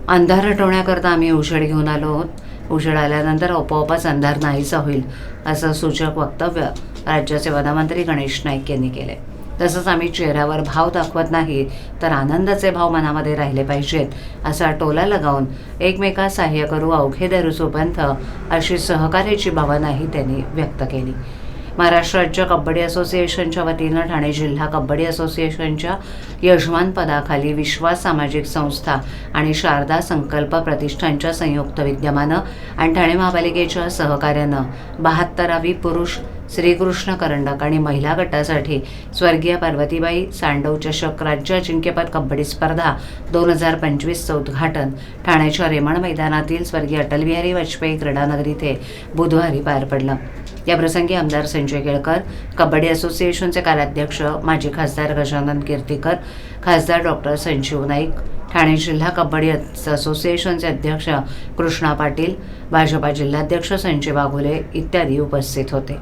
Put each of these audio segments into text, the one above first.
अंधार हटवण्याकरता आम्ही औषध घेऊन आलो आहोत। उजेड आल्यानंतर आपोआपच अंधार नाहीसा होईल, असं सूचक वक्तव्य राज्याचे वनमंत्री गणेश नाईक यांनी केले। तसंच आम्ही चेहऱ्यावर भाव दाखवत नाही तर आनंदाचे भाव मनामध्ये राहिले पाहिजेत, असा टोला लगावून एकमेकास सहाय्य करू अवघे धरू सुपंथ, अशी सहकार्याची भावनाही त्यांनी व्यक्त केली। महाराष्ट्र राज्य कबड्डी असोसिएशनच्या वतीनं ठाणे जिल्हा कबड्डी असोसिएशनच्या यजमानपदाखाली विश्वास सामाजिक संस्था आणि शारदा संकल्प प्रतिष्ठानच्या संयुक्त विद्यमानं आणि ठाणे महापालिकेच्या सहकार्यानं 72वी पुरुष श्रीकृष्ण करंडक आणि महिला गटासाठी स्वर्गीय पार्वतीबाई सांडव चषक राज्य अजिंक्यपद कबड्डी स्पर्धा 2025चं उद्घाटन ठाण्याच्या रेमण मैदानातील स्वर्गीय अटल बिहारी वाजपेयी क्रीडानगर इथे बुधवारी पार पडलं। या प्रसंगी आमदार संजय केळकर, कबड्डी असोसिएशनचे कार्याध्यक्ष माजी खासदार गजानन कीर्तीकर, खासदार डॉक्टर संजीव नाईक, ठाणे जिल्हा कबड्डी असोसिएशनचे अध्यक्ष कृष्णा पाटील, भाजपा जिल्हाध्यक्ष संजय वाघोले इत्यादी उपस्थित होते।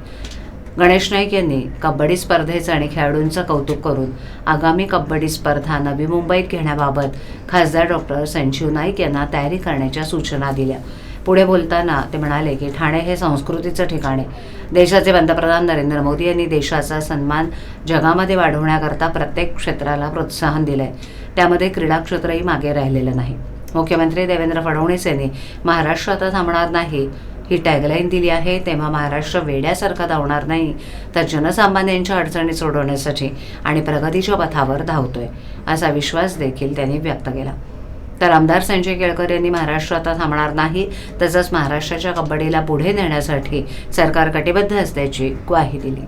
गणेश नाईक यांनी कबड्डी स्पर्धेचं आणि खेळाडूंचं कौतुक करून आगामी कबड्डी स्पर्धा नवी मुंबईत घेण्याबाबत खासदार डॉक्टर संजीव नाईक यांना तयारी करण्याच्या सूचना दिल्या। पुढे बोलताना ते म्हणाले की ठाणे हे संस्कृतीचं ठिकाण आहे। देशाचे पंतप्रधान नरेंद्र मोदी यांनी देशाचा सन्मान जगामध्ये वाढवण्याकरता प्रत्येक क्षेत्राला प्रोत्साहन दिलंय, त्यामध्ये क्रीडा क्षेत्रही मागे राहिलेलं नाही। मुख्यमंत्री देवेंद्र फडणवीस यांनी महाराष्ट्र आता थांबणार नाही ही टॅगलाईन दिली आहे, तेव्हा महाराष्ट्र वेड्यासारखा धावणार नाही तर जनसामान्यांच्या अडचणी सोडवण्यासाठी आणि प्रगतीच्या पथावर धावतोय, असा विश्वास देखील त्यांनी व्यक्त केला। तर आमदार संजय केळकर यांनी महाराष्ट्र आता थांबणार नाही तसंच महाराष्ट्राच्या कबड्डीला पुढे नेण्यासाठी सरकार कटिबद्ध असल्याची ग्वाही दिली।